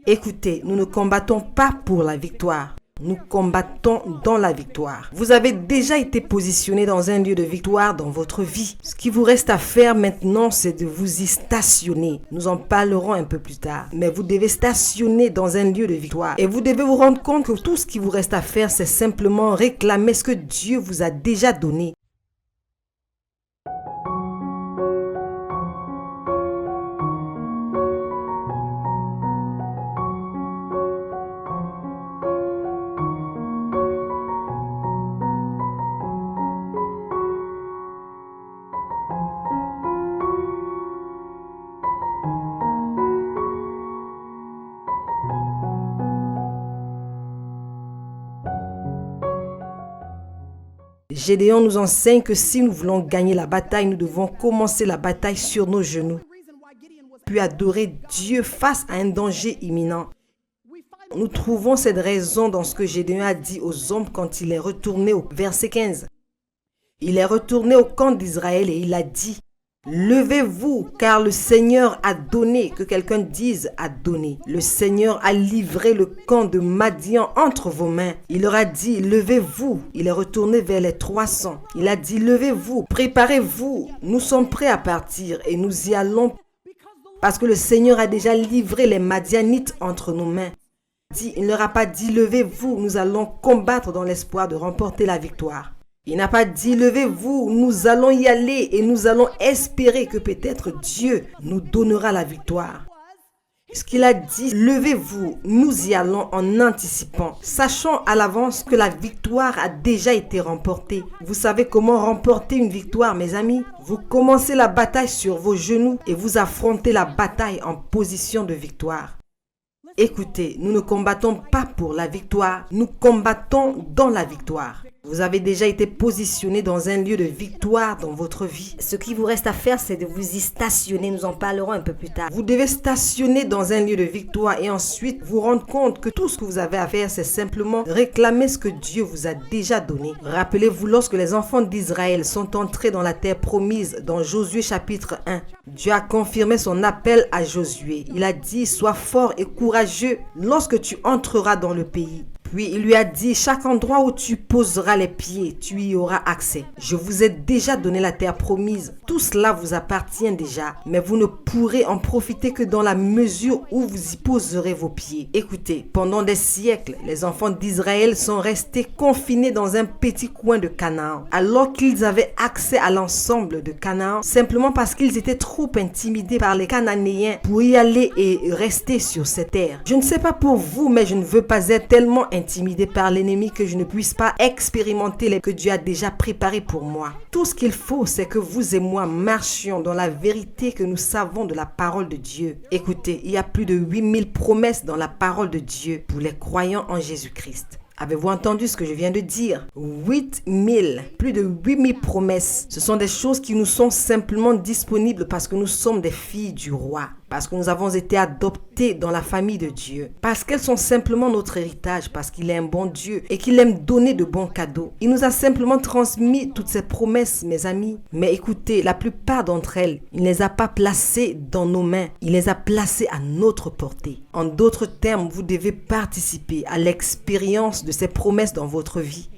Écoutez, nous ne combattons pas pour la victoire. Nous combattons dans la victoire. Vous avez déjà été positionné dans un lieu de victoire dans votre vie. Ce qui vous reste à faire maintenant, c'est de vous y stationner. Nous en parlerons un peu plus tard. Mais vous devez stationner dans un lieu de victoire. Et vous devez vous rendre compte que tout ce qui vous reste à faire, c'est simplement réclamer ce que Dieu vous a déjà donné. Gédéon nous enseigne que si nous voulons gagner la bataille, nous devons commencer la bataille sur nos genoux, puis adorer Dieu face à un danger imminent. Nous trouvons cette raison dans ce que Gédéon a dit aux hommes quand il est retourné au verset 15. Il est retourné au camp d'Israël et il a dit: levez-vous, car le Seigneur a donné, que quelqu'un dise a donné. Le Seigneur a livré le camp de Madian entre vos mains. Il leur a dit: levez-vous. Il est retourné vers les 300. Il a dit: levez-vous, préparez-vous. Nous sommes prêts à partir et nous y allons parce que le Seigneur a déjà livré les Madianites entre nos mains. Il ne leur a pas dit: levez-vous, nous allons combattre dans l'espoir de remporter la victoire. Il n'a pas dit: levez-vous, nous allons y aller et nous allons espérer que peut-être Dieu nous donnera la victoire. Ce qu'il a dit: levez-vous, nous y allons en anticipant, sachant à l'avance que la victoire a déjà été remportée. Vous savez comment remporter une victoire, mes amis? Vous commencez la bataille sur vos genoux et vous affrontez la bataille en position de victoire. Écoutez, nous ne combattons pas pour la victoire, nous combattons dans la victoire. Vous avez déjà été positionné dans un lieu de victoire dans votre vie. Ce qui vous reste à faire, c'est de vous y stationner. Nous en parlerons un peu plus tard. Vous devez stationner dans un lieu de victoire et ensuite vous rendre compte que tout ce que vous avez à faire, c'est simplement réclamer ce que Dieu vous a déjà donné. Rappelez-vous, lorsque les enfants d'Israël sont entrés dans la terre promise, dans Josué chapitre 1, Dieu a confirmé son appel à Josué. Il a dit: sois fort et courageux lorsque tu entreras dans le pays. Puis il lui a dit: chaque endroit où tu poseras les pieds, tu y auras accès. Je vous ai déjà donné la terre promise. Tout cela vous appartient déjà, mais vous ne pourrez en profiter que dans la mesure où vous y poserez vos pieds. Écoutez, pendant des siècles, les enfants d'Israël sont restés confinés dans un petit coin de Canaan, alors qu'ils avaient accès à l'ensemble de Canaan, simplement parce qu'ils étaient trop intimidés par les Cananéens pour y aller et rester sur cette terre. Je ne sais pas pour vous, mais je ne veux pas être tellement intimidé par l'ennemi que je ne puisse pas expérimenter ce que Dieu a déjà préparé pour moi. Tout ce qu'il faut, c'est que vous et moi marchions dans la vérité que nous savons de la parole de Dieu. Écoutez, il y a plus de 8000 promesses dans la parole de Dieu pour les croyants en Jésus-Christ. Avez-vous entendu ce que je viens de dire? 8000, plus de 8000 promesses. Ce sont des choses qui nous sont simplement disponibles parce que nous sommes des filles du roi. Parce que nous avons été adoptés dans la famille de Dieu. Parce qu'elles sont simplement notre héritage. Parce qu'il est un bon Dieu et qu'il aime donner de bons cadeaux. Il nous a simplement transmis toutes ces promesses, mes amis. Mais écoutez, la plupart d'entre elles, il ne les a pas placées dans nos mains. Il les a placées à notre portée. En d'autres termes, vous devez participer à l'expérience de ces promesses dans votre vie.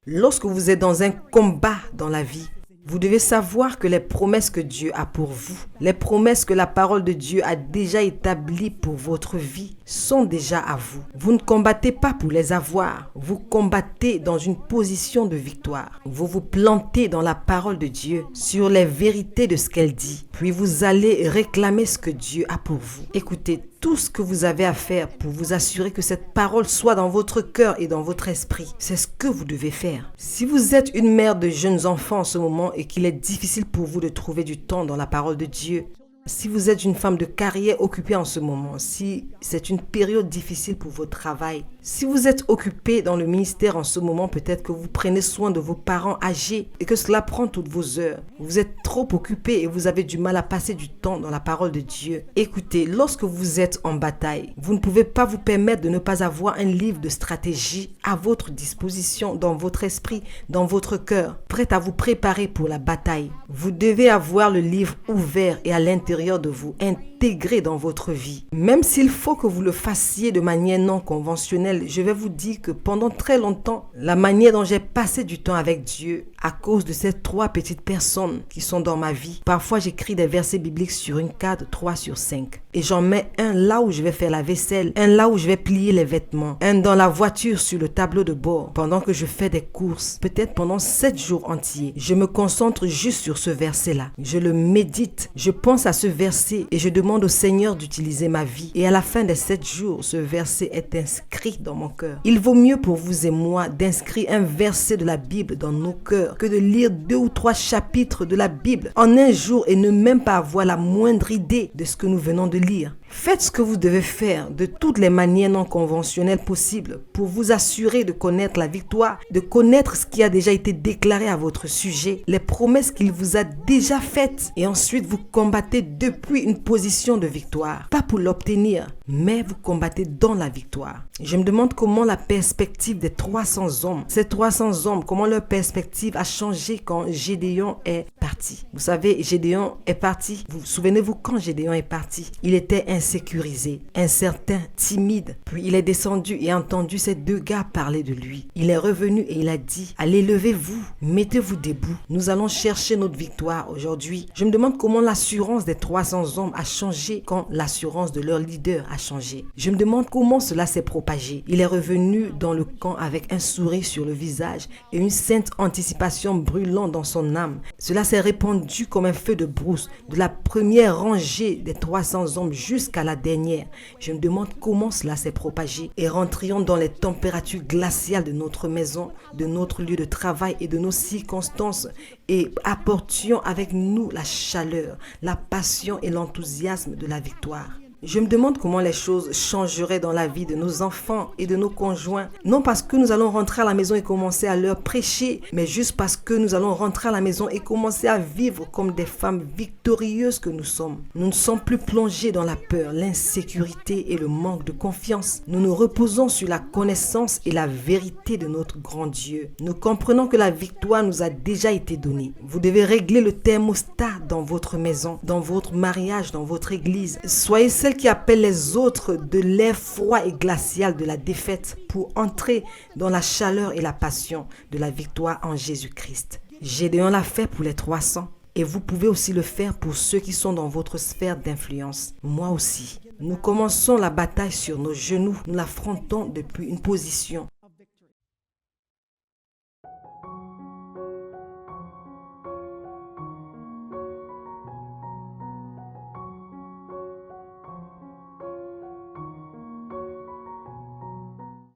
Lorsque vous êtes dans un combat dans la vie, vous devez savoir que les promesses que Dieu a pour vous, les promesses que la parole de Dieu a déjà établies pour votre vie, sont déjà à vous. Vous ne combattez pas pour les avoir, vous combattez dans une position de victoire. Vous vous plantez dans la parole de Dieu, sur les vérités de ce qu'elle dit, puis vous allez réclamer ce que Dieu a pour vous. Écoutez, tout ce que vous avez à faire pour vous assurer que cette parole soit dans votre cœur et dans votre esprit, c'est ce que vous devez faire. Si vous êtes une mère de jeunes enfants en ce moment et qu'il est difficile pour vous de trouver du temps dans la parole de Dieu, si vous êtes une femme de carrière occupée en ce moment, si c'est une période difficile pour votre travail, si vous êtes occupé dans le ministère en ce moment, peut-être que vous prenez soin de vos parents âgés et que cela prend toutes vos heures. Vous êtes trop occupé et vous avez du mal à passer du temps dans la parole de Dieu. Écoutez, lorsque vous êtes en bataille, vous ne pouvez pas vous permettre de ne pas avoir un livre de stratégie à votre disposition, dans votre esprit, dans votre cœur, prêt à vous préparer pour la bataille. Vous devez avoir le livre ouvert et à l'intérieur de vous, un intégrer dans votre vie. Même s'il faut que vous le fassiez de manière non conventionnelle, je vais vous dire que pendant très longtemps, la manière dont j'ai passé du temps avec Dieu, à cause de ces 3 petites personnes qui sont dans ma vie, parfois j'écris des versets bibliques sur une carte 3 sur 5. Et j'en mets un là où je vais faire la vaisselle, un là où je vais plier les vêtements, un dans la voiture sur le tableau de bord, pendant que je fais des courses, peut-être pendant 7 jours entiers. Je me concentre juste sur ce verset-là. Je le médite, je pense à ce verset et je demande au Seigneur d'utiliser ma vie. Et à la fin des 7 jours, ce verset est inscrit dans mon cœur. Il vaut mieux pour vous et moi d'inscrire un verset de la Bible dans nos cœurs que de lire 2 ou 3 chapitres de la Bible en un jour et ne même pas avoir la moindre idée de ce que nous venons de lire. Faites ce que vous devez faire de toutes les manières non conventionnelles possibles pour vous assurer de connaître la victoire, de connaître ce qui a déjà été déclaré à votre sujet, les promesses qu'il vous a déjà faites et ensuite vous combattez depuis une position de victoire. Pas pour l'obtenir, mais vous combattez dans la victoire. Je me demande comment la perspective des 300 hommes, ces 300 hommes, comment leur perspective a changé quand Gédéon est parti. Vous savez, Gédéon est parti. Souvenez-vous quand Gédéon est parti, il était insécurisé, incertain, timide. Puis il est descendu et a entendu ces 2 gars parler de lui. Il est revenu et il a dit, allez, levez-vous, mettez-vous debout. Nous allons chercher notre victoire aujourd'hui. Je me demande comment l'assurance des 300 hommes a changé quand l'assurance de leur leader a changé. Je me demande comment cela s'est propagé. Il est revenu dans le camp avec un sourire sur le visage et une sainte anticipation brûlant dans son âme. Cela s'est répandu comme un feu de brousse, de la première rangée des 300 hommes jusqu'à la dernière. Je me demande comment cela s'est propagé. Et rentrions dans les températures glaciales de notre maison, de notre lieu de travail et de nos circonstances et apportions avec nous la chaleur, la passion et l'enthousiasme de la victoire. Je me demande comment les choses changeraient dans la vie de nos enfants et de nos conjoints. Non parce que nous allons rentrer à la maison et commencer à leur prêcher, mais juste parce que nous allons rentrer à la maison et commencer à vivre comme des femmes victorieuses que nous sommes. Nous ne sommes plus plongés dans la peur, l'insécurité et le manque de confiance. Nous nous reposons sur la connaissance et la vérité de notre grand Dieu. Nous comprenons que la victoire nous a déjà été donnée. Vous devez régler le thermostat dans votre maison, dans votre mariage, dans votre église. Soyez celle qui appelle les autres de l'air froid et glacial de la défaite pour entrer dans la chaleur et la passion de la victoire en Jésus-Christ. Gédéon l'a fait pour les 300 et vous pouvez aussi le faire pour ceux qui sont dans votre sphère d'influence. Moi aussi. Nous commençons la bataille sur nos genoux. Nous l'affrontons depuis une position